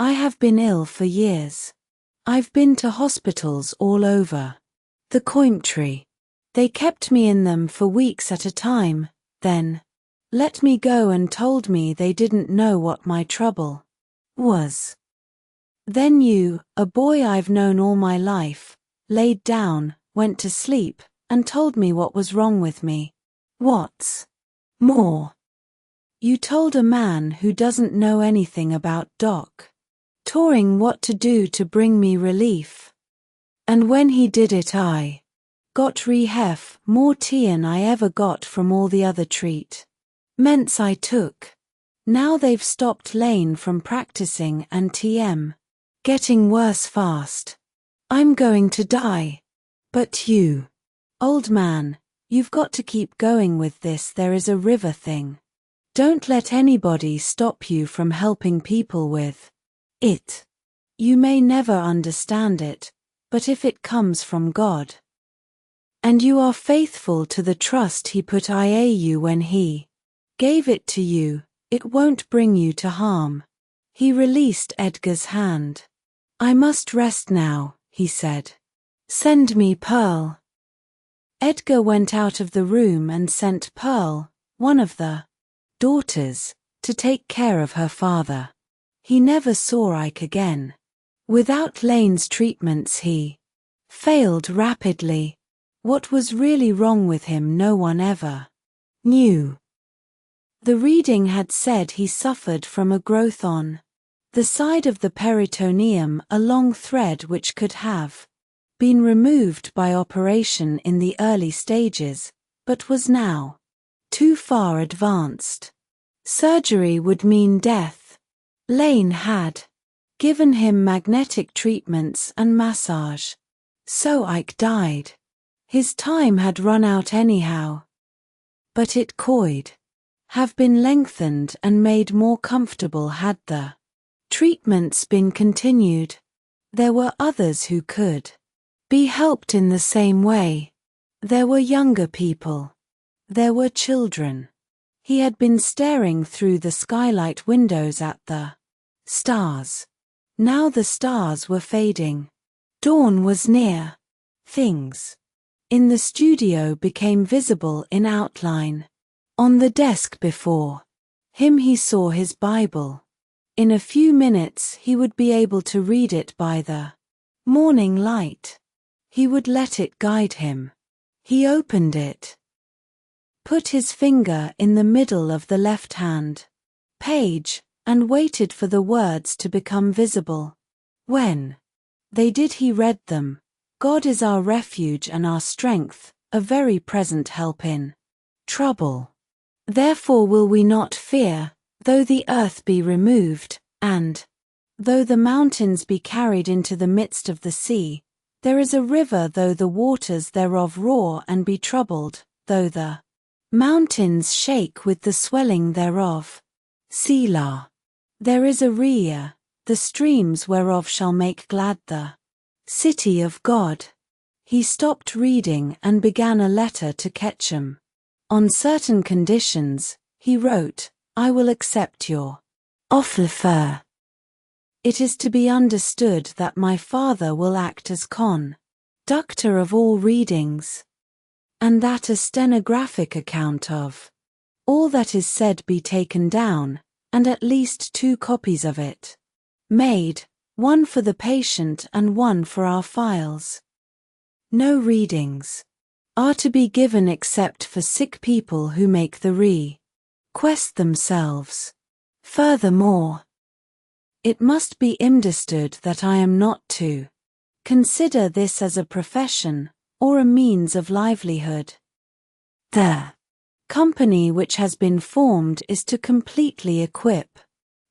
I have been ill for years. I've been to hospitals all over the country. They kept me in them for weeks at a time, then let me go and told me they didn't know what my trouble was. Then you, a boy I've known all my life, laid down, went to sleep, and told me what was wrong with me. What's more, you told a man who doesn't know anything about touring what to do to bring me relief. And when he did it I got more than I ever got from all the other treatments I took. Now they've stopped Lane from practicing and getting worse fast. I'm going to die. But you, old man, you've got to keep going with this. There is a river thing. Don't let anybody stop you from helping people with it. You may never understand it, but if it comes from God, and you are faithful to the trust He put in you when He gave it to you, it won't bring you to harm. He released Edgar's hand. I must rest now, he said. Send me Pearl. Edgar went out of the room and sent Pearl, one of the daughters, to take care of her father. He never saw Ike again. Without Lane's treatments he failed rapidly. What was really wrong with him no one ever knew. The reading had said he suffered from a growth on the side of the peritoneum, a long thread which could have been removed by operation in the early stages, but was now too far advanced. Surgery would mean death. Lane had given him magnetic treatments and massage. So Ike died. His time had run out anyhow. But it could have been lengthened and made more comfortable had the treatments been continued. There were others who could be helped in the same way. There were younger people. There were children. He had been staring through the skylight windows at the stars. Now the stars were fading. Dawn was near. Things in the studio became visible in outline. On the desk before him he saw his Bible. In a few minutes he would be able to read it by the morning light. He would let it guide him. He opened it, put his finger in the middle of the left-hand page, and waited for the words to become visible. When they did, he read them. God is our refuge and our strength, a very present help in trouble. Therefore will we not fear, though the earth be removed, and though the mountains be carried into the midst of the sea. There is a river, though the waters thereof roar and be troubled, though the mountains shake with the swelling thereof. Selah. There is a Rhea, the streams whereof shall make glad the city of God. He stopped reading and began a letter to Ketchum. On certain conditions, he wrote, I will accept your offer. It is to be understood that my father will act as conductor of all readings, and that a stenographic account of all that is said be taken down, and at least 2 copies of it made, one for the patient and one for our files. No readings are to be given except for sick people who make the request themselves. Furthermore, it must be understood that I am not to consider this as a profession or a means of livelihood. The company which has been formed is to completely equip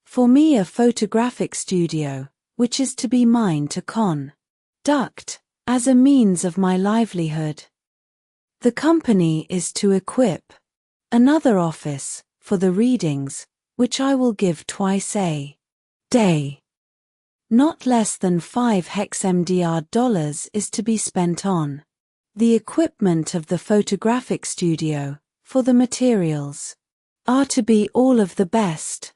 for me a photographic studio, which is to be mine to conduct as a means of my livelihood. The company is to equip another office for the readings, which I will give twice a day. Not less than $5 is to be spent on the equipment of the photographic studio, for the materials are to be all of the best.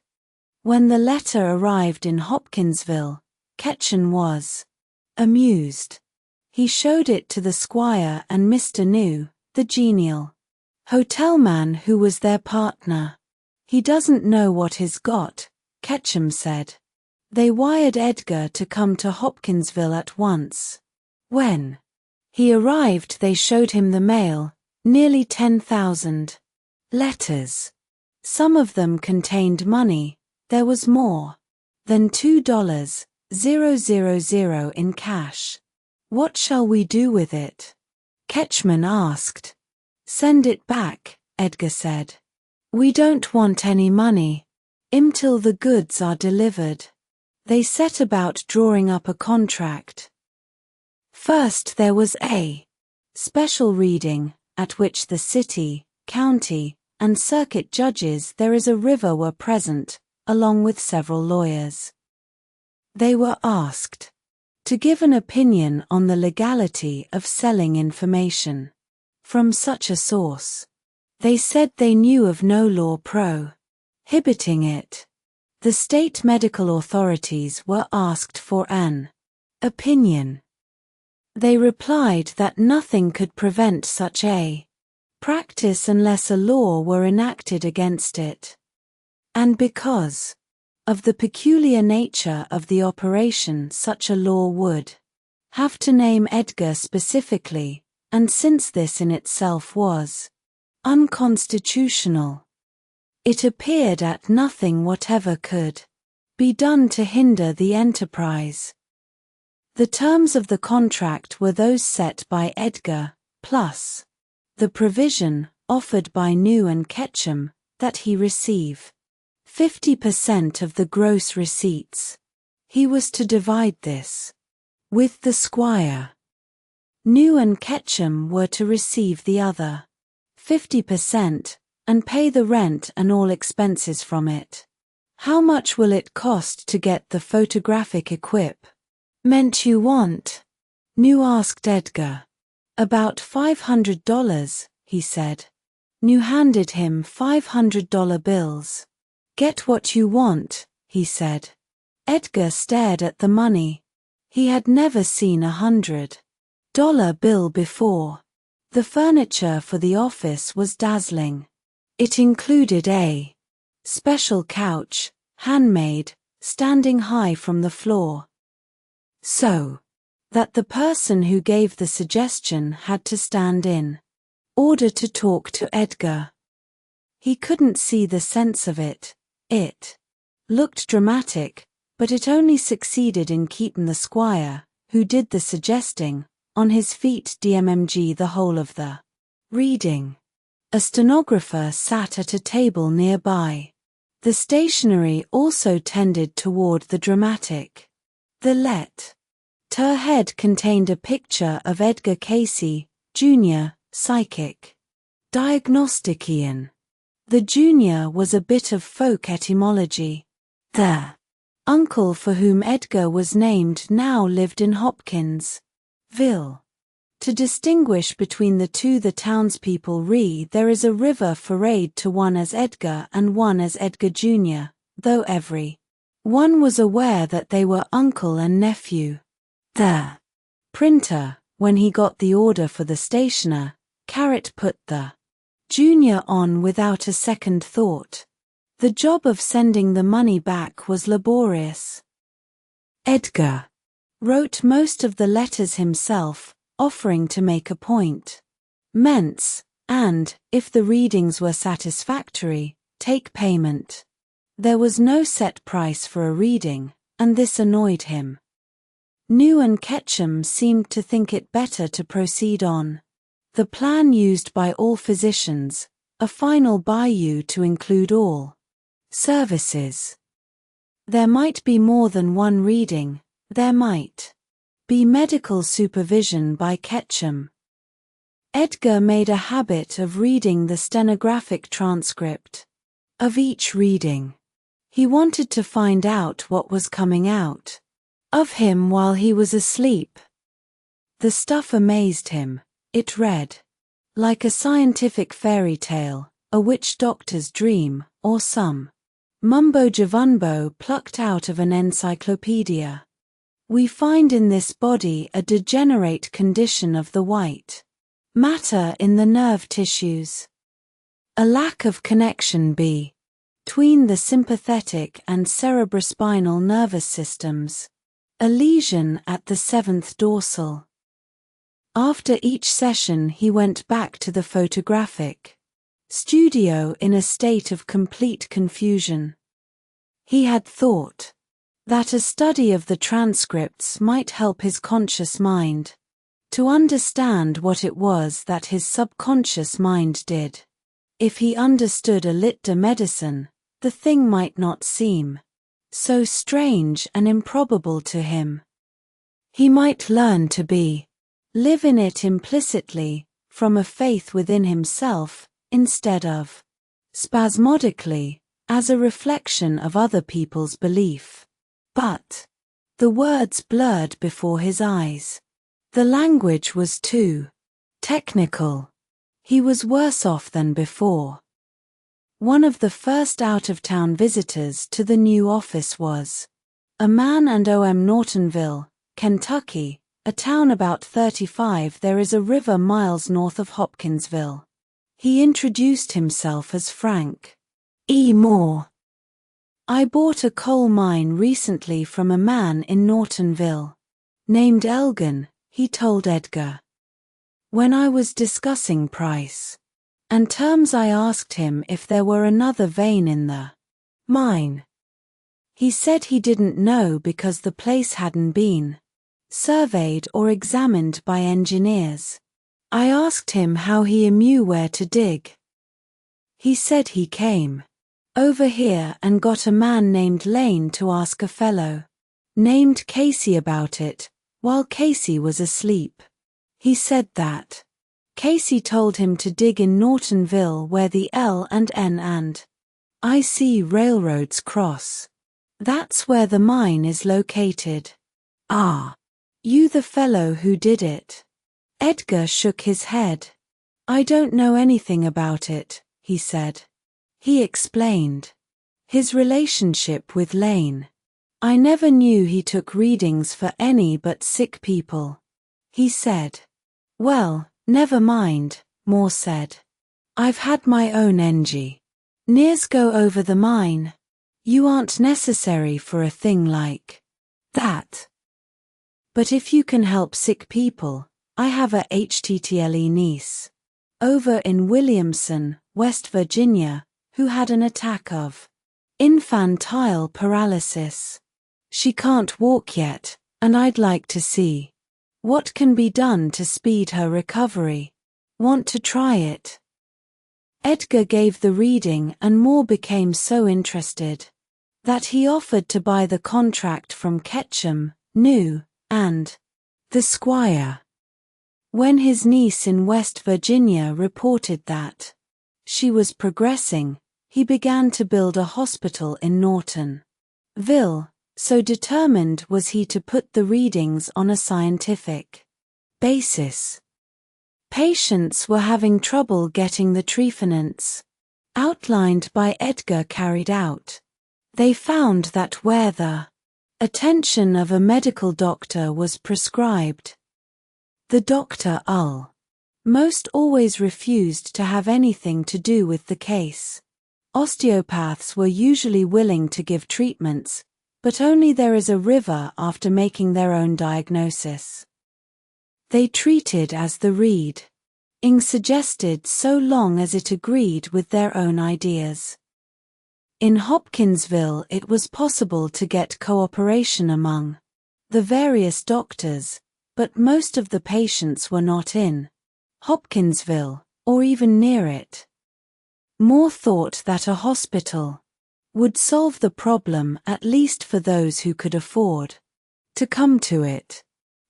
When the letter arrived in Hopkinsville, Ketchum was amused. He showed it to the squire and Mr. New, the genial hotelman who was their partner. "He doesn't know what he's got," Ketchum said. They wired Edgar to come to Hopkinsville at once. When he arrived, they showed him the mail, nearly 10,000 letters. Some of them contained money. There was more than $2,000 in cash. "What shall we do with it?" Ketchum asked. "Send it back," Edgar said. "We don't want any money until the goods are delivered." They set about drawing up a contract. First there was a special reading, at which the city, county, and circuit judges there is a river were present, along with several lawyers. They were asked to give an opinion on the legality of selling information from such a source. They said they knew of no law prohibiting it. The state medical authorities were asked for an opinion. They replied that nothing could prevent such a practice unless a law were enacted against it. And because of the peculiar nature of the operation, such a law would have to name Edgar specifically, and since this in itself was unconstitutional, it appeared that nothing whatever could be done to hinder the enterprise. The terms of the contract were those set by Edgar, plus the provision, offered by New and Ketchum, that he receive 50% of the gross receipts. He was to divide this with the squire. New and Ketchum were to receive the other 50% and pay the rent and all expenses from it. "How much will it cost to get the photographic equipment you want?" New asked Edgar. "About $500, he said. New handed him $500 bills. "Get what you want," he said. Edgar stared at the money. He had never seen $100 bill before. The furniture for the office was dazzling. It included a special couch, handmade, standing high from the floor, so that the person who gave the suggestion had to stand in order to talk to Edgar. He couldn't see the sense of it. It looked dramatic, but it only succeeded in keeping the squire, who did the suggesting, on his feet dmg the whole of the reading. A stenographer sat at a table nearby. The stationery also tended toward the dramatic. The letter head contained a picture of Edgar Casey, Jr., psychic diagnostician. The junior was a bit of folk etymology. The uncle for whom Edgar was named now lived in Hopkinsville. To distinguish between the two, the townspeople read there is a river forayed to one as Edgar and one as Edgar Jr., though every one was aware that they were uncle and nephew. The printer, when he got the order for the stationer, put the junior on without a second thought. The job of sending the money back was laborious. Edgar wrote most of the letters himself, offering to make appointments, and, if the readings were satisfactory, take payment. There was no set price for a reading, and this annoyed him. New and Ketchum seemed to think it better to proceed on the plan used by all physicians, a final bayou to include all services. There might be more than one reading, there might be medical supervision by Ketchum. Edgar made a habit of reading the stenographic transcript of each reading. He wanted to find out what was coming out of him while he was asleep. The stuff amazed him. It read like a scientific fairy tale, a witch doctor's dream, or some mumbo-jumbo plucked out of an encyclopedia. We find in this body a degenerate condition of the white matter in the nerve tissues. A lack of connection between the sympathetic and cerebrospinal nervous systems. A lesion at the 7th dorsal. After each session he went back to the photographic studio in a state of complete confusion. He had thought that a study of the transcripts might help his conscious mind to understand what it was that his subconscious mind did. If he understood a lit de medicine, the thing might not seem so strange and improbable to him. He might learn to live in it implicitly, from a faith within himself, instead of spasmodically, as a reflection of other people's belief. But the words blurred before his eyes. The language was too technical. He was worse off than before. One of the first out-of-town visitors to the new office was a man and Nortonville, Kentucky, a town about 35. There is a river miles north of Hopkinsville. He introduced himself as Frank E. Moore. I bought a coal mine recently from a man in Nortonville named Elgin, he told Edgar. When I was discussing price and terms, I asked him if there were another vein in the mine. He said he didn't know because the place hadn't been surveyed or examined by engineers. I asked him how he knew where to dig. He said he came over here and got a man named Lane to ask a fellow named Casey about it, while Casey was asleep. He said that Casey told him to dig in Nortonville where the L and N and IC railroads cross. That's where the mine is located. Ah, you the fellow who did it? Edgar shook his head. I don't know anything about it, he said. He explained his relationship with Lane. I never knew he took readings for any but sick people. He said. Well, never mind, Moore said. I've had my own engineers go over the mine. You aren't necessary for a thing like that. But if you can help sick people, I have a HTTLE niece over in Williamson, West Virginia, who had an attack of infantile paralysis. She can't walk yet, and I'd like to see what can be done to speed her recovery. Want to try it? Edgar gave the reading and Moore became so interested that he offered to buy the contract from Ketchum, New, and the Squire. When his niece in West Virginia reported that she was progressing, he began to build a hospital in Nortonville. So determined was he to put the readings on a scientific basis. Patients were having trouble getting the treatments outlined by Edgar carried out. They found that where the attention of a medical doctor was prescribed, the doctor most always refused to have anything to do with the case. Osteopaths were usually willing to give treatments, but only there is a river after making their own diagnosis. They treated as the reading suggested so long as it agreed with their own ideas. In Hopkinsville it was possible to get cooperation among the various doctors, but most of the patients were not in Hopkinsville, or even near it. Moore thought that a hospital would solve the problem, at least for those who could afford to come to it.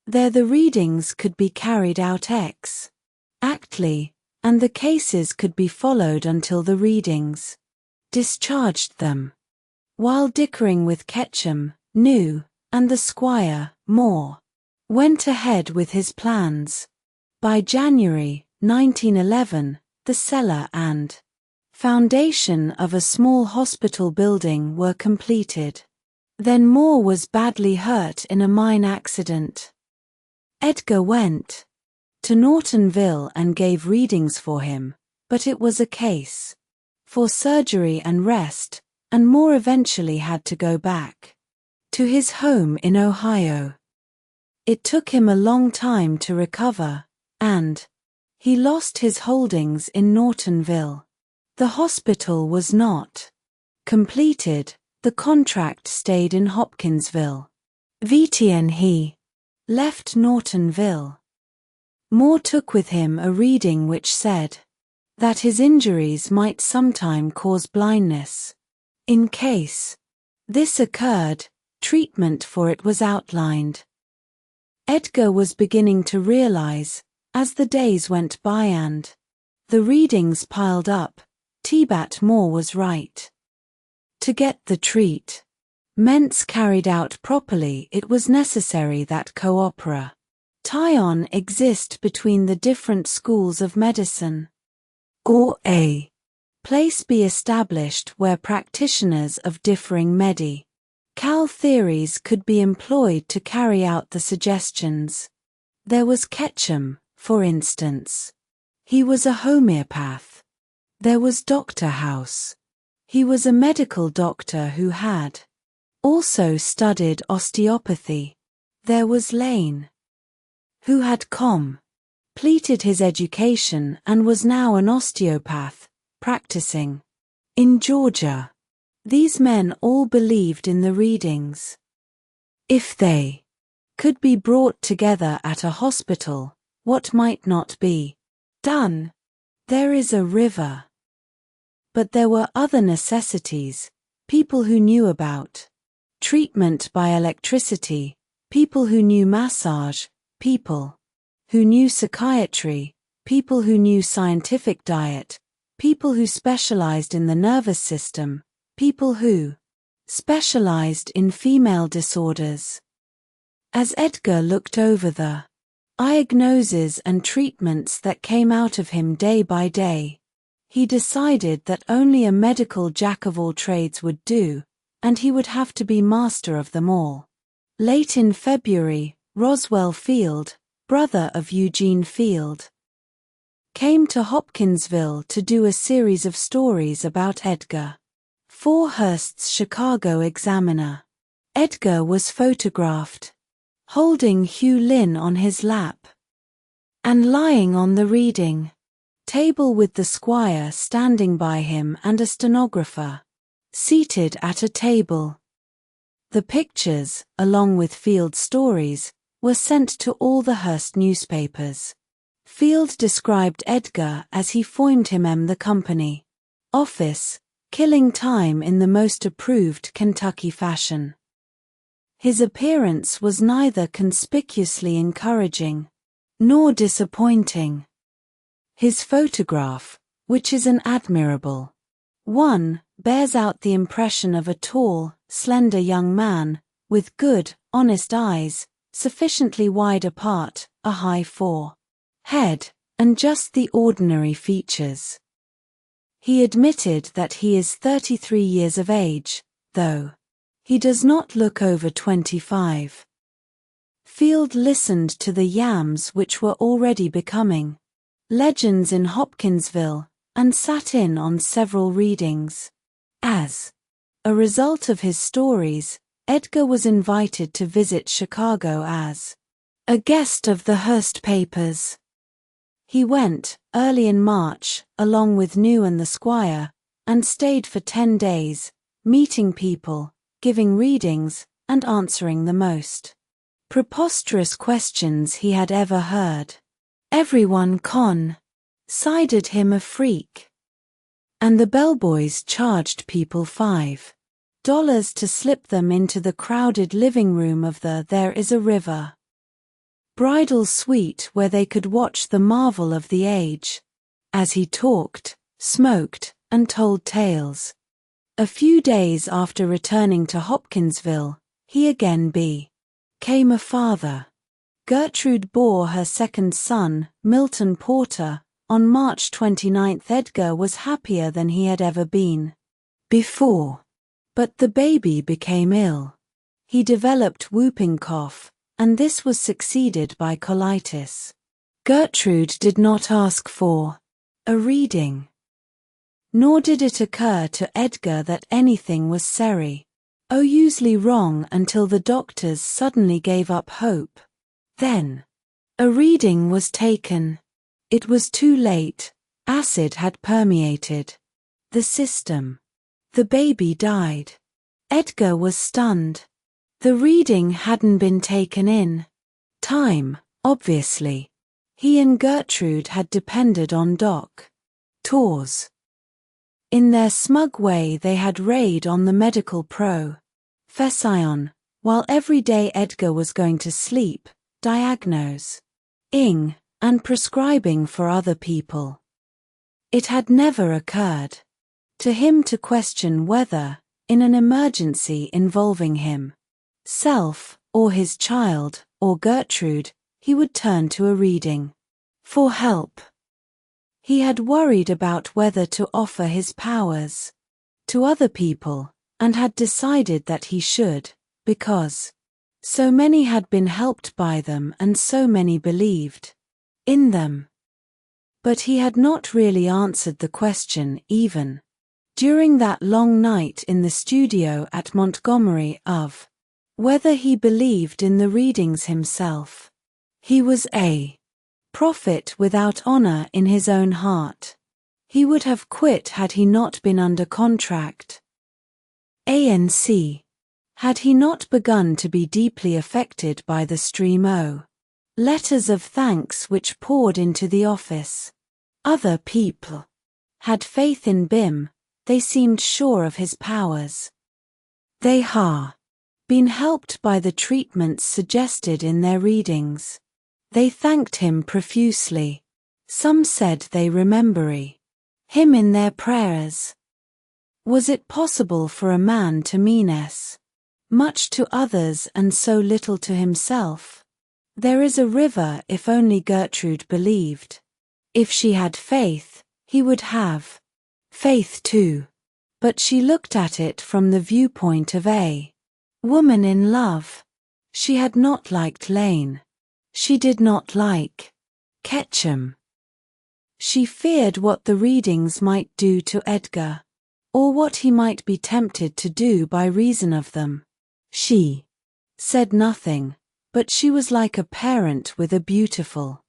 There the readings could be carried out exactly, and the cases could be followed until the readings discharged them. While dickering with Ketchum, New, and the Squire, Moore went ahead with his plans. By January 1911, the cellar and Foundation of a small hospital building were completed. Then Moore was badly hurt in a mine accident. Edgar went to Nortonville and gave readings for him, but it was a case for surgery and rest, and Moore eventually had to go back to his home in Ohio. It took him a long time to recover, and he lost his holdings in Nortonville. The hospital was not completed, the contract stayed in Hopkinsville. VTN he left Nortonville. Moore took with him a reading which said that his injuries might sometime cause blindness. In case this occurred, treatment for it was outlined. Edgar was beginning to realize, as the days went by and the readings piled up, T-Bat Moore was right. To get the treatments carried out properly, it was necessary that cooperation exist between the different schools of medicine, or a place be established where practitioners of differing medical theories could be employed to carry out the suggestions. There was Ketchum, for instance. He was a homeopath. There was Dr. House. He was a medical doctor who had also studied osteopathy. There was Lane, who had completed his education and was now an osteopath, practicing in Georgia. These men all believed in the readings. If they could be brought together at a hospital, what might not be done? There is a river. But there were other necessities, people who knew about treatment by electricity, people who knew massage, people who knew psychiatry, people who knew scientific diet, people who specialized in the nervous system, people who specialized in female disorders. As Edgar looked over the diagnoses and treatments that came out of him day by day, he decided that only a medical jack-of-all-trades would do, and he would have to be master of them all. Late in February, Roswell Field, brother of Eugene Field, came to Hopkinsville to do a series of stories about Edgar for Hearst's Chicago Examiner. Edgar was photographed holding Hugh Lynn on his lap and lying on the reading table with the squire standing by him and a stenographer seated at a table. The pictures, along with Field's stories, were sent to all the Hearst newspapers. Field described Edgar as he foimed him the company office, killing time in the most approved Kentucky fashion. His appearance was neither conspicuously encouraging nor disappointing. His photograph, which is an admirable one, bears out the impression of a tall, slender young man, with good, honest eyes, sufficiently wide apart, a high forehead, and just the ordinary features. He admitted that he is 33 years of age, though he does not look over 25. Field listened to the yams which were already becoming legends in Hopkinsville, and sat in on several readings. As a result of his stories, Edgar was invited to visit Chicago as a guest of the Hearst papers. He went, early in March, along with New and the Squire, and stayed for 10 days, meeting people, giving readings, and answering the most preposterous questions he had ever heard. Everyone considered him a freak, and the bellboys charged people $5 to slip them into the crowded living room of the There Is a River bridal suite where they could watch the marvel of the age, as he talked, smoked, and told tales. A few days after returning to Hopkinsville, he again became a father. Gertrude bore her second son, Milton Porter, On March 29 Edgar was happier than he had ever been before. But the baby became ill. He developed whooping cough, and this was succeeded by colitis. Gertrude did not ask for a reading. Nor did it occur to Edgar that anything was seriously wrong until the doctors suddenly gave up hope. Then, a reading was taken. It was too late. Acid had permeated the system. The baby died. Edgar was stunned. The reading hadn't been taken in time, obviously. He and Gertrude had depended on doctors. In their smug way they had raided on the medical profession, while every day Edgar was going to sleep, diagnosing, and prescribing for other people. It had never occurred to him to question whether, in an emergency involving himself, or his child, or Gertrude, he would turn to a reading for help. He had worried about whether to offer his powers to other people, and had decided that he should, because so many had been helped by them and so many believed in them. But he had not really answered the question even during that long night in the studio at Montgomery of whether he believed in the readings himself. He was a prophet without honor in his own heart. He would have quit had he not been under contract. ANC. Had he not begun to be deeply affected by the stream of letters of thanks which poured into the office. Other people had faith in Bim. They seemed sure of his powers. They had been helped by the treatments suggested in their readings. They thanked him profusely. Some said they remembered him in their prayers. Was it possible for a man to mean much to others and so little to himself? There is a river if only Gertrude believed. If she had faith, he would have faith too. But she looked at it from the viewpoint of a woman in love. She had not liked Lane. She did not like Ketchum. She feared what the readings might do to Edgar, or what he might be tempted to do by reason of them. She said nothing, but she was like a parent with a beautiful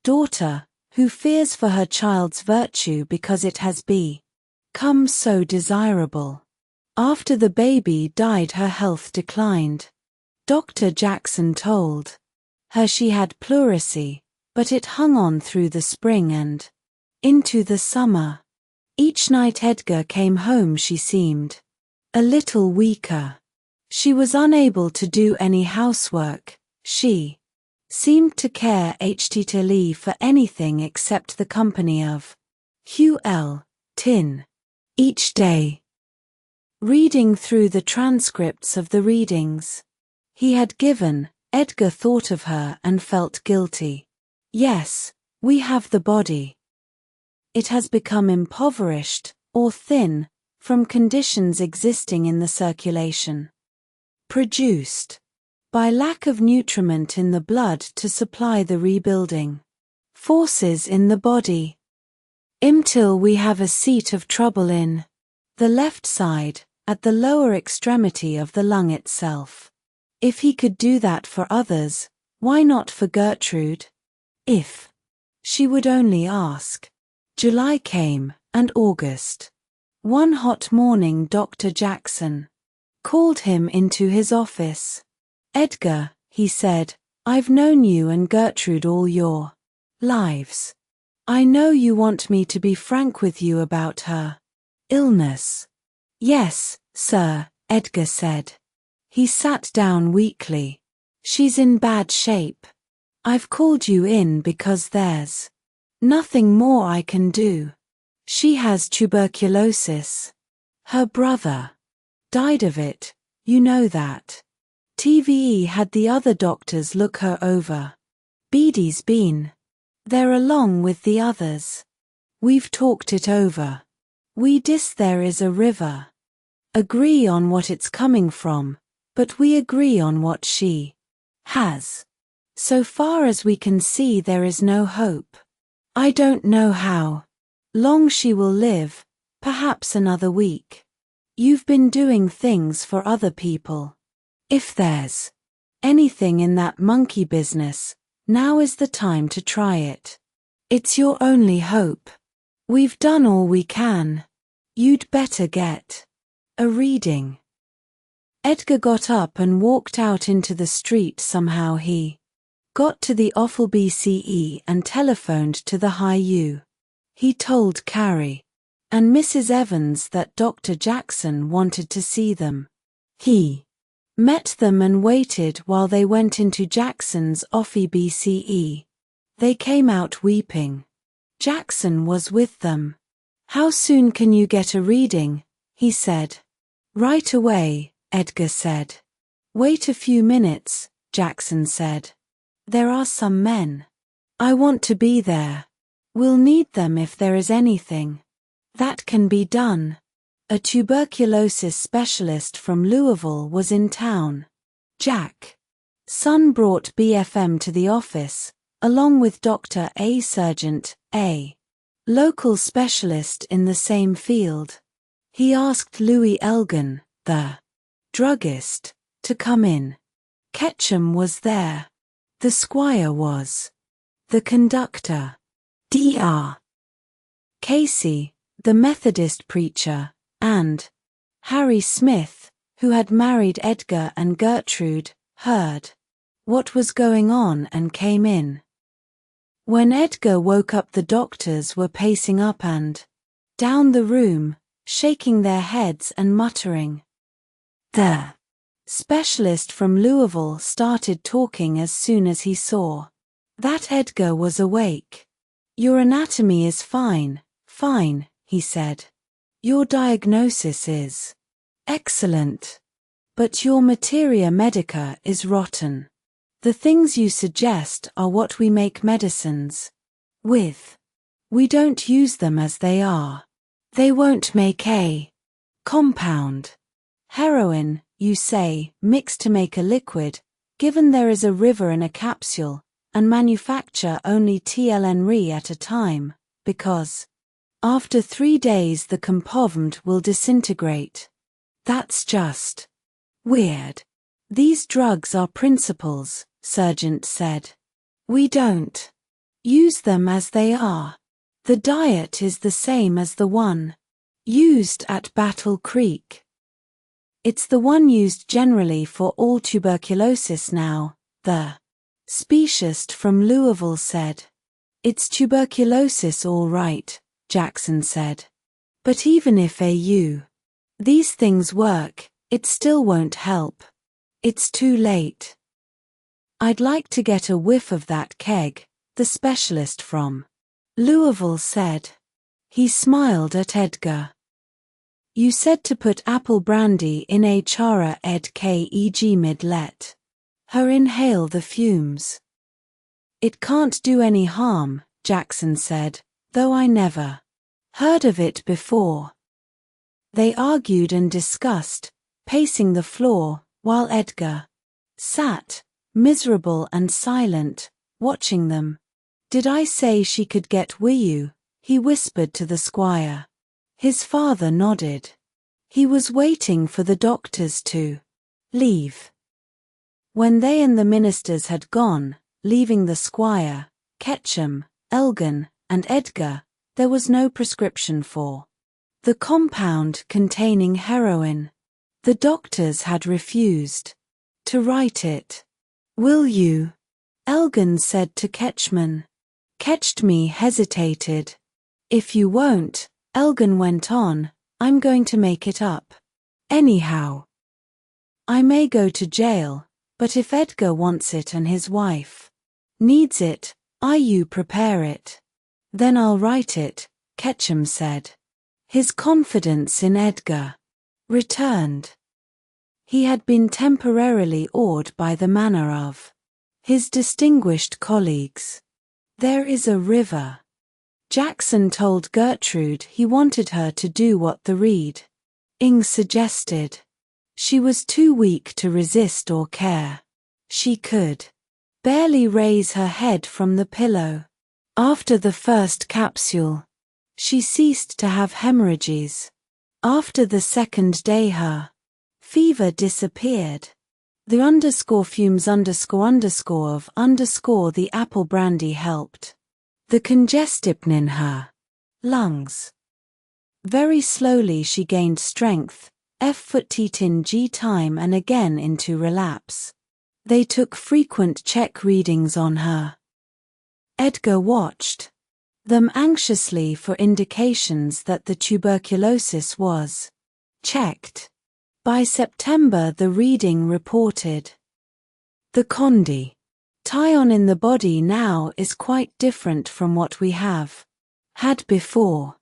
daughter, who fears for her child's virtue because it has become so desirable. After the baby died, her health declined. Dr. Jackson told her she had pleurisy, but it hung on through the spring and into the summer. Each night Edgar came home she seemed a little weaker. She was unable to do any housework. She seemed to care htly for anything except the company of Hugh L. Tin. Each day, reading through the transcripts of the readings he had given, Edgar thought of her and felt guilty. Yes, we have the body. It has become impoverished, or thin, from conditions existing in the circulation, produced by lack of nutriment in the blood to supply the rebuilding forces in the body. Until we have a seat of trouble in the left side, at the lower extremity of the lung itself. If he could do that for others, why not for Gertrude? If she would only ask. July came, and August. One hot morning Dr. Jackson called him into his office. Edgar, he said, I've known you and Gertrude all your lives. I know you want me to be frank with you about her illness. Yes, sir, Edgar said. He sat down weakly. She's in bad shape. I've called you in because there's nothing more I can do. She has tuberculosis. Her brother died of it, you know that. TVE had the other doctors look her over. Bede's been They're along with the others. We've talked it over. We there is a river. Agree on what it's coming from, but we agree on what she has. So far as we can see, there is no hope. I don't know how long she will live, perhaps another week. You've been doing things for other people. If there's anything in that monkey business, now is the time to try it. It's your only hope. We've done all we can. You'd better get a reading. Edgar got up and walked out into the street. Somehow he got to the awful BCE and telephoned to the High U. He told Carrie and Mrs. Evans that Dr. Jackson wanted to see them. He met them and waited while they went into Jackson's office BCE. They came out weeping. Jackson was with them. How soon can you get a reading? He said. Right away, Edgar said. Wait a few minutes, Jackson said. There are some men. I want to be there. We'll need them if there is anything. That can be done. A tuberculosis specialist from Louisville was in town. Jack's son brought BFM to the office, along with Dr. A. Sargent, a local specialist in the same field. He asked Louis Elgin, the druggist, to come in. Ketchum was there. The squire was. The conductor. Dr. Casey, the Methodist preacher, and Harry Smith, who had married Edgar and Gertrude, heard what was going on and came in. When Edgar woke up, the doctors were pacing up and down the room, shaking their heads and muttering. The specialist from Louisville started talking as soon as he saw that Edgar was awake. Your anatomy is fine, he said. Your diagnosis is excellent. But your materia medica is rotten. The things you suggest are what we make medicines with. We don't use them as they are. They won't make a compound. Heroin, you say, mixed to make a liquid, given there is a river in a capsule, and manufacture only TLNRE at a time, because after 3 days the compound will disintegrate. That's just weird. These drugs are principles, Sargent said. We don't use them as they are. The diet is the same as the one used at Battle Creek. It's the one used generally for all tuberculosis now, the specialist from Louisville said. It's tuberculosis all right, Jackson said. But even if these things work, it still won't help. It's too late. I'd like to get a whiff of that keg, the specialist from Louisville said. He smiled at Edgar. You said to put apple brandy in a chara ed keg mid-let her inhale the fumes. It can't do any harm, Jackson said, though I never heard of it before. They argued and discussed, pacing the floor, while Edgar sat, miserable and silent, watching them. Did I say she could get you? He whispered to the squire. His father nodded. He was waiting for the doctors to leave. When they and the ministers had gone, leaving the squire, Ketchum, Elgin, and Edgar, there was no prescription for the compound containing heroin. The doctors had refused to write it. Will you? Elgin said to Ketchman. Ketchme hesitated. If you won't, Elgin went on, I'm going to make it up. Anyhow. I may go to jail, but if Edgar wants it and his wife needs it, you prepare it. Then I'll write it, Ketchum said. His confidence in Edgar returned. He had been temporarily awed by the manner of his distinguished colleagues. There is a river. Jackson told Gertrude he wanted her to do what the reading suggested. She was too weak to resist or care. She could barely raise her head from the pillow. After the first capsule, she ceased to have hemorrhages. After the second day her fever disappeared. The fumes of the apple brandy helped. The congestion in her lungs. Very slowly she gained strength, F-G time and again into relapse. They took frequent check readings on her. Edgar watched them anxiously for indications that the tuberculosis was checked. By September the reading reported the condition in the body now is quite different from what we have had before.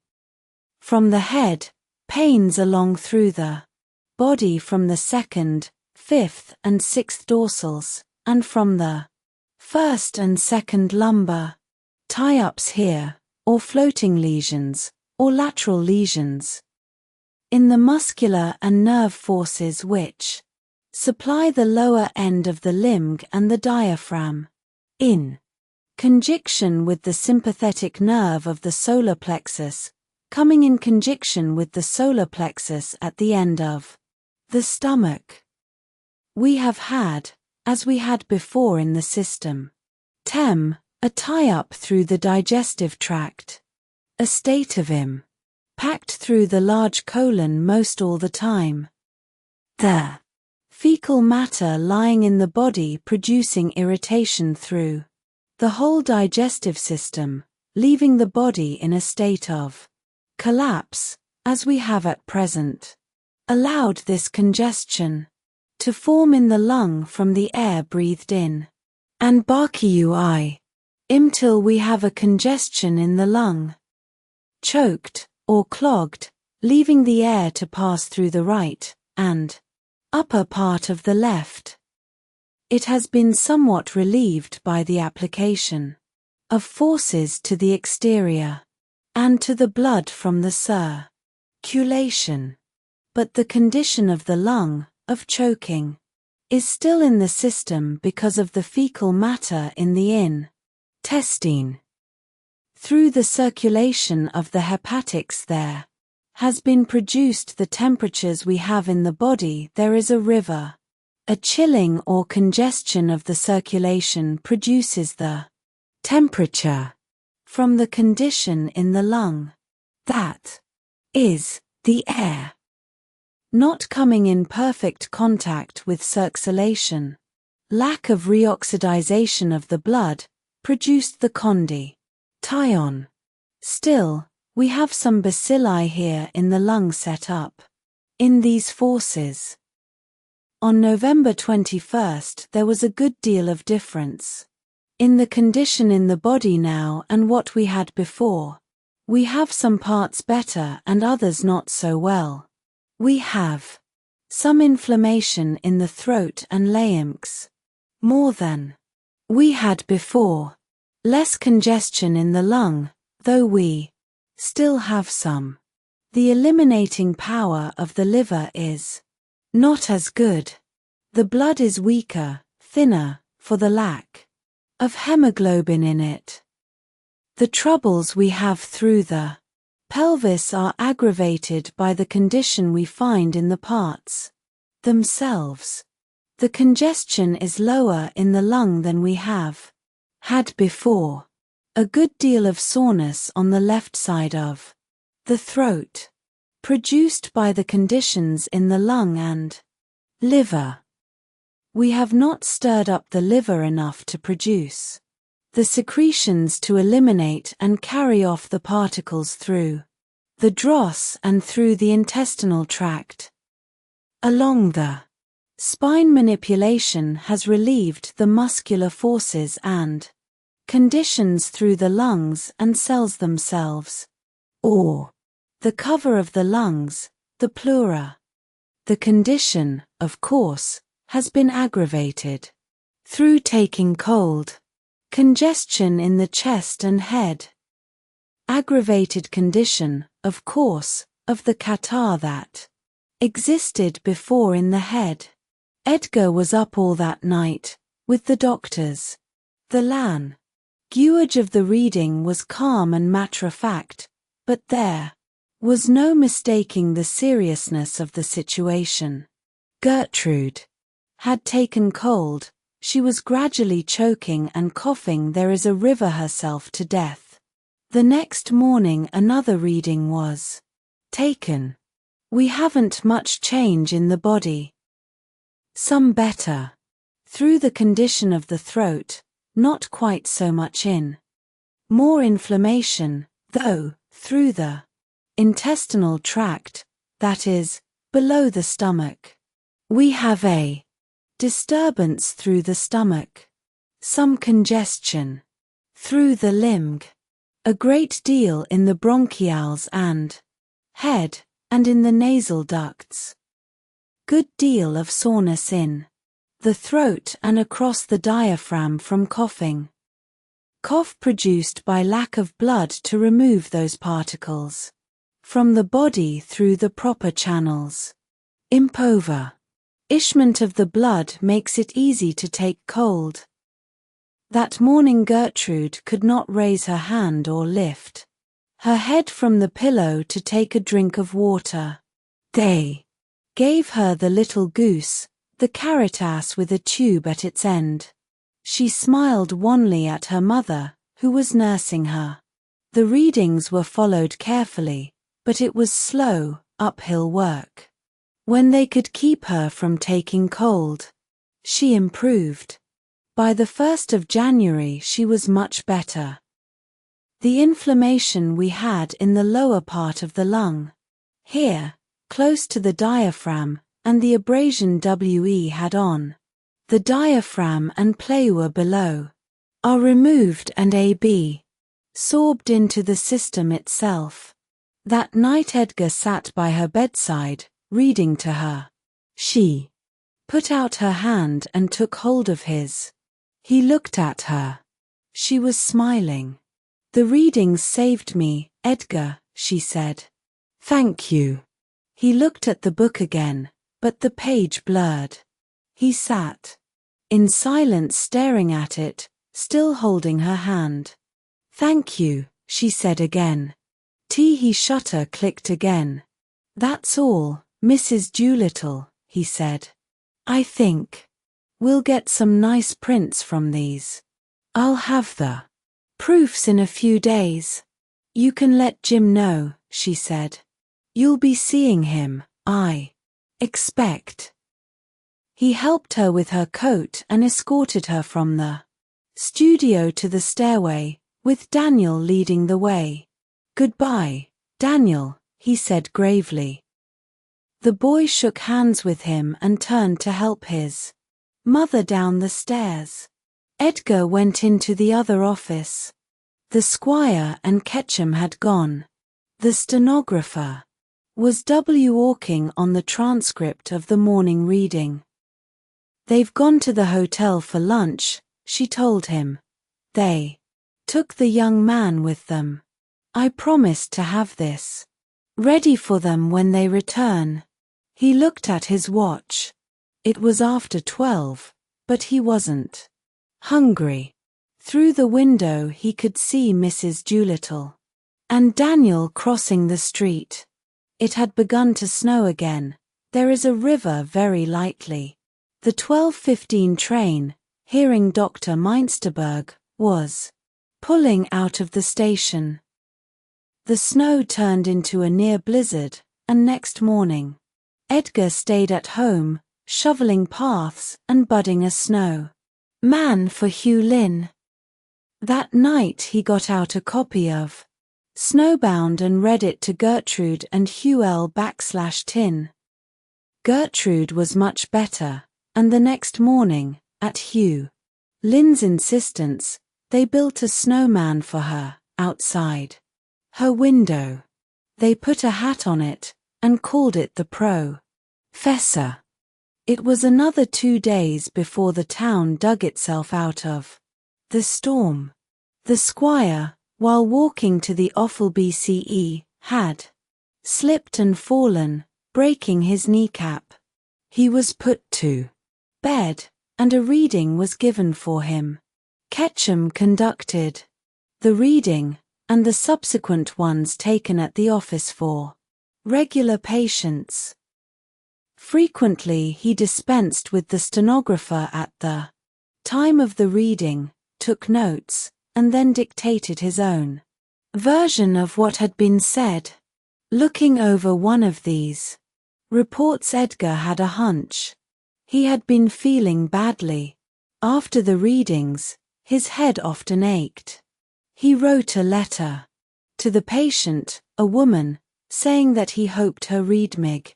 From the head, pains along through the body from the second, fifth and sixth dorsals, and from the first and second lumbar, tie-ups here, or floating lesions, or lateral lesions. In the muscular and nerve forces which supply the lower end of the limb and the diaphragm, in conjunction with the sympathetic nerve of the solar plexus, coming in conjunction with the solar plexus at the end of the stomach. We have had, as we had before in the system, a tie-up through the digestive tract, a state of packed through the large colon most all the time. The fecal matter lying in the body producing irritation through the whole digestive system, leaving the body in a state of collapse, as we have at present, allowed this congestion to form in the lung from the air breathed in, and till we have a congestion in the lung, choked, or clogged, leaving the air to pass through the right and upper part of the left. It has been somewhat relieved by the application of forces to the exterior and to the blood from the circulation. But the condition of the lung, of choking, is still in the system because of the fecal matter in the intestine. Through the circulation of the hepatics there has been produced the temperatures we have in the body. There is a river. A chilling or congestion of the circulation produces the temperature from the condition in the lung. That is, the air not coming in perfect contact with circulation. Lack of reoxidization of the blood produced the condition. Still, we have some bacilli here in the lung set up in these forces. On November 21st there was a good deal of difference in the condition in the body now and what we had before. We have some parts better and others not so well. We have some inflammation in the throat and larynx, more than we had before, less congestion in the lung, though we still have some. The eliminating power of the liver is not as good. The blood is weaker, thinner, for the lack of hemoglobin in it. The troubles we have through the pelvis are aggravated by the condition we find in the parts themselves. The congestion is lower in the lung than we have had before. A good deal of soreness on the left side of the throat, produced by the conditions in the lung and liver. We have not stirred up the liver enough to produce the secretions to eliminate and carry off the particles through the dross and through the intestinal tract. Along the spine, manipulation has relieved the muscular forces and conditions through the lungs and cells themselves, or the cover of the lungs, the pleura. The condition, of course, has been aggravated through taking cold. Congestion in the chest and head. Aggravated condition, of course, of the catarrh that existed before in the head. Edgar was up all that night, with the doctors. The language of the reading was calm and matter-of-fact, but there was no mistaking the seriousness of the situation. Gertrude had taken cold, she was gradually choking and coughing there is a river herself to death. The next morning another reading was taken. We haven't much change in the body. Some better. Through the condition of the throat, not quite so much in. More inflammation, though, through the intestinal tract, that is, below the stomach. We have a disturbance through the stomach. Some congestion. Through the lymph. A great deal in the bronchials and head, and in the nasal ducts. Good deal of soreness in the throat and across the diaphragm from coughing. Cough produced by lack of blood to remove those particles from the body through the proper channels. Impoverishment of the blood makes it easy to take cold. That morning Gertrude could not raise her hand or lift her head from the pillow to take a drink of water. They gave her the little goose, the carrot ass with a tube at its end. She smiled wanly at her mother, who was nursing her. The readings were followed carefully, but it was slow, uphill work. When they could keep her from taking cold, she improved. By the 1st of January she was much better. The inflammation we had in the lower part of the lung, here, close to the diaphragm, and the abrasion we had on the diaphragm and pleura below, are removed and sorbed into the system itself. That night Edgar sat by her bedside, reading to her. She put out her hand and took hold of his. He looked at her. She was smiling. The readings saved me, Edgar, she said. Thank you. He looked at the book again, but the page blurred. He sat in silence staring at it, still holding her hand. Thank you, she said again. His shutter clicked again. That's all, Mrs. Doolittle, he said. I think we'll get some nice prints from these. I'll have the proofs in a few days. You can let Jim know, she said. You'll be seeing him, I expect. He helped her with her coat and escorted her from the studio to the stairway, with Daniel leading the way. Goodbye, Daniel, he said gravely. The boy shook hands with him and turned to help his mother down the stairs. Edgar went into the other office. The squire and Ketchum had gone. The stenographer was walking on the transcript of the morning reading. They've gone to the hotel for lunch, she told him. They took the young man with them. I promised to have this ready for them when they return. He looked at his watch. It was after 12, but he wasn't hungry. Through the window he could see Mrs. Doolittle and Daniel crossing the street. It had begun to snow again. There is a river very lightly. The 12:15 train, hearing Dr. Meinsterberg, was pulling out of the station. The snow turned into a near blizzard, and next morning, Edgar stayed at home, shoveling paths and budding a snow man for Hugh Lynn. That night he got out a copy of Snowbound and read it to Gertrude and Hugh L/Tin. Gertrude was much better, and the next morning, at Hugh Lynn's insistence, they built a snowman for her, outside her window. They put a hat on it, and called it the Professor. It was another 2 days before the town dug itself out of The storm. The squire, while walking to the offal BCE, had slipped and fallen, breaking his kneecap. He was put to bed, and a reading was given for him. Ketchum conducted the reading, and the subsequent ones taken at the office for regular patients. Frequently he dispensed with the stenographer at the time of the reading, took notes, and then dictated his own version of what had been said. Looking over one of these reports, Edgar had a hunch. He had been feeling badly. After the readings, his head often ached. He wrote a letter to the patient, a woman, saying that he hoped her readmig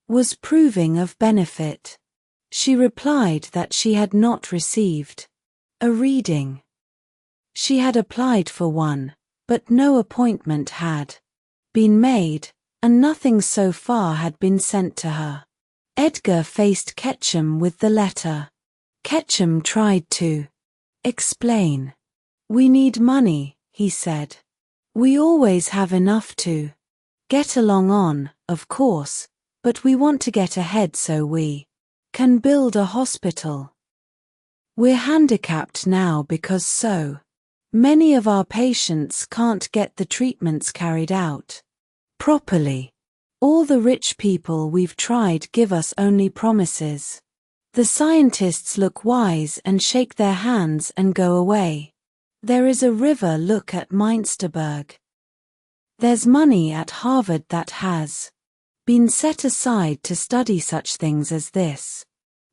was proving of benefit. She replied that she had not received a reading. She had applied for one, but no appointment had been made, and nothing so far had been sent to her. Edgar faced Ketchum with the letter. Ketchum tried to explain. "We need money," he said. "We always have enough to get along on, of course, but we want to get ahead so we can build a hospital. We're handicapped now because so many of our patients can't get the treatments carried out properly. All the rich people we've tried give us only promises. The scientists look wise and shake their hands and go away. There is a river, look at Meinsterberg. There's money at Harvard that has been set aside to study such things as this.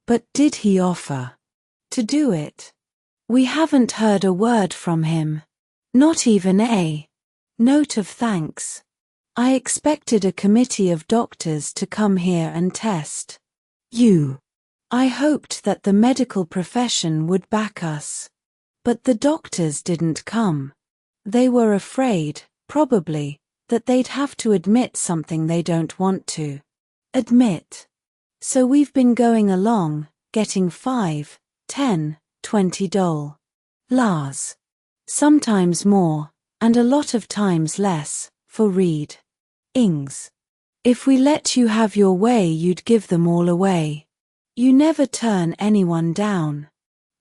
But did he offer to do it? We haven't heard a word from him. Not even a note of thanks. I expected a committee of doctors to come here and test you. I hoped that the medical profession would back us. But the doctors didn't come. They were afraid, probably, that they'd have to admit something they don't want to admit. So we've been going along, getting $5, $10, $20. Sometimes more, and a lot of times less, for readings. If we let you have your way, you'd give them all away. You never turn anyone down.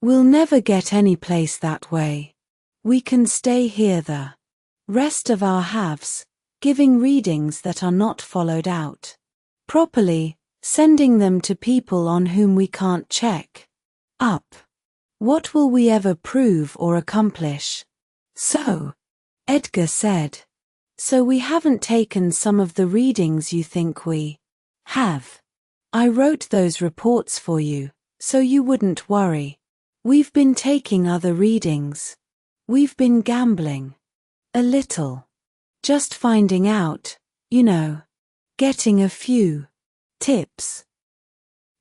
We'll never get any place that way. We can stay here the rest of our halves, giving readings that are not followed out properly, sending them to people on whom we can't check up. What will we ever prove or accomplish?" "So," Edgar said, "so we haven't taken some of the readings you think we have. I wrote those reports for you, so you wouldn't worry. We've been taking other readings. We've been gambling. A little. Just finding out, you know. Getting a few tips."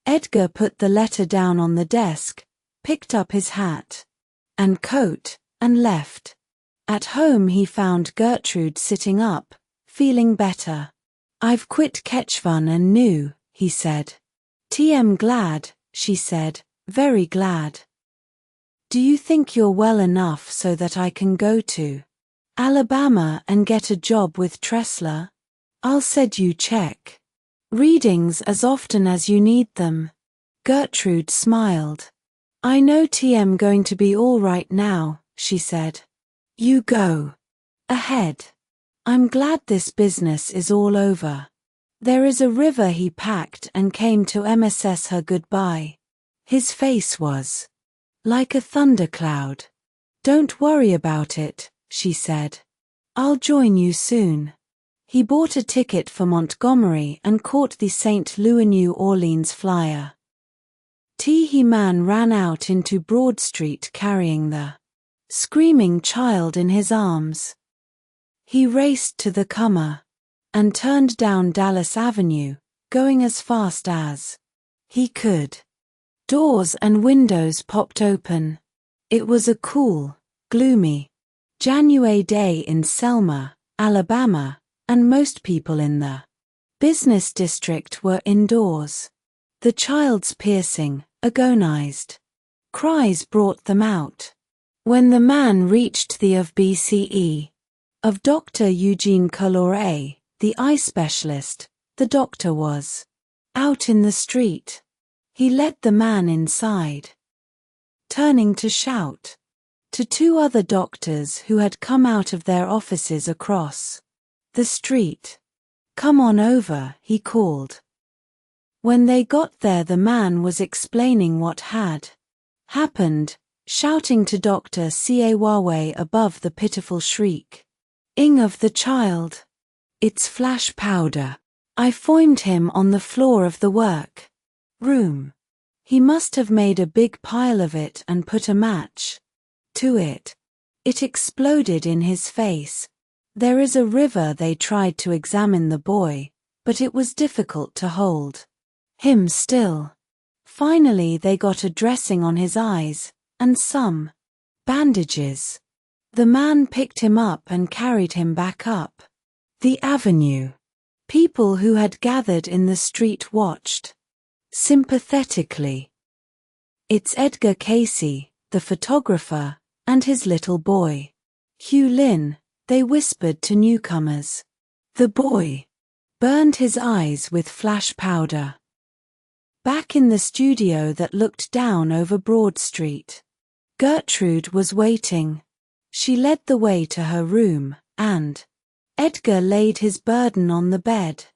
Edgar put the letter down on the desk, picked up his hat and coat, and left. At home he found Gertrude sitting up, feeling better. "I've quit Ketchvan and new," he said. "TM glad," she said, "very glad. Do you think you're well enough so that I can go to Alabama and get a job with Tressler? I'll send you check readings as often as you need them." Gertrude smiled. "I know TM going to be all right now," she said. "You go ahead. I'm glad this business is all over." There is a river. He packed and came to MSS her goodbye. His face was like a thundercloud. "Don't worry about it," she said. "I'll join you soon." He bought a ticket for Montgomery and caught the St. Louis New Orleans flyer. He man ran out into Broad Street carrying the screaming child in his arms. He raced to the Comer and turned down Dallas Avenue, going as fast as he could. Doors and windows popped open. It was a cool, gloomy January day in Selma, Alabama, and most people in the business district were indoors. The child's piercing, agonized cries brought them out. When the man reached the of BCE of Dr. Eugene Colore, the eye specialist, the doctor was out in the street. He led the man inside, turning to shout to two other doctors who had come out of their offices across the street. "Come on over," he called. When they got there, the man was explaining what had happened, shouting to Dr. Cawawe above the pitiful shriek ing of the child. "It's flash powder. I found him on the floor of the work room. He must have made a big pile of it and put a match to it. It exploded in his face. There is a river." They tried to examine the boy, but it was difficult to hold him still. Finally they got a dressing on his eyes, and some bandages. The man picked him up and carried him back up the avenue. People who had gathered in the street watched sympathetically. "It's Edgar Casey, the photographer, and his little boy, Hugh Lin," they whispered to newcomers. "The boy burned his eyes with flash powder." Back in the studio that looked down over Broad Street, Gertrude was waiting. She led the way to her room, and Edgar laid his burden on the bed.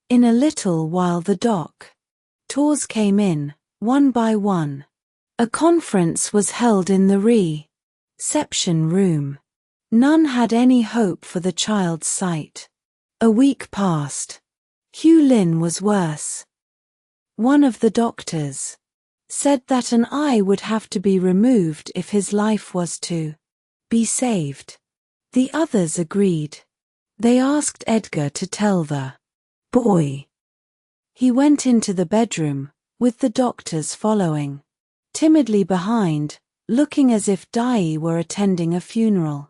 In a little while the doctors came in, one by one. A conference was held in the reception room. None had any hope for the child's sight. A week passed. Hugh Lin was worse. One of the doctors said that an eye would have to be removed if his life was to be saved. The others agreed. They asked Edgar to tell the boy. He went into the bedroom, with the doctors following timidly behind, looking as if Dai were attending a funeral.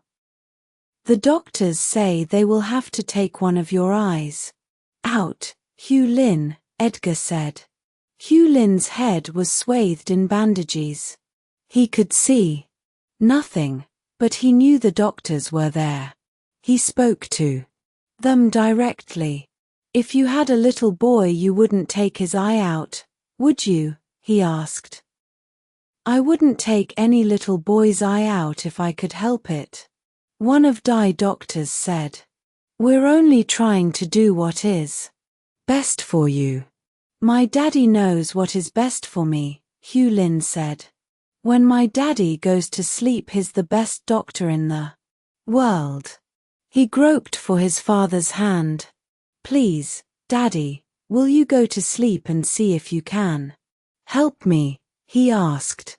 "The doctors say they will have to take one of your eyes out, Hugh Lin," Edgar said. Hugh Lin's head was swathed in bandages. He could see nothing, but he knew the doctors were there. He spoke to them directly. "If you had a little boy, you wouldn't take his eye out, would you?" he asked. "I wouldn't take any little boy's eye out if I could help it," one of Dai's doctors said. "We're only trying to do what is best for you." "My daddy knows what is best for me," Hugh Lin said. "When my daddy goes to sleep, he's the best doctor in the world." He groped for his father's hand. "Please, Daddy, will you go to sleep and see if you can help me?" he asked.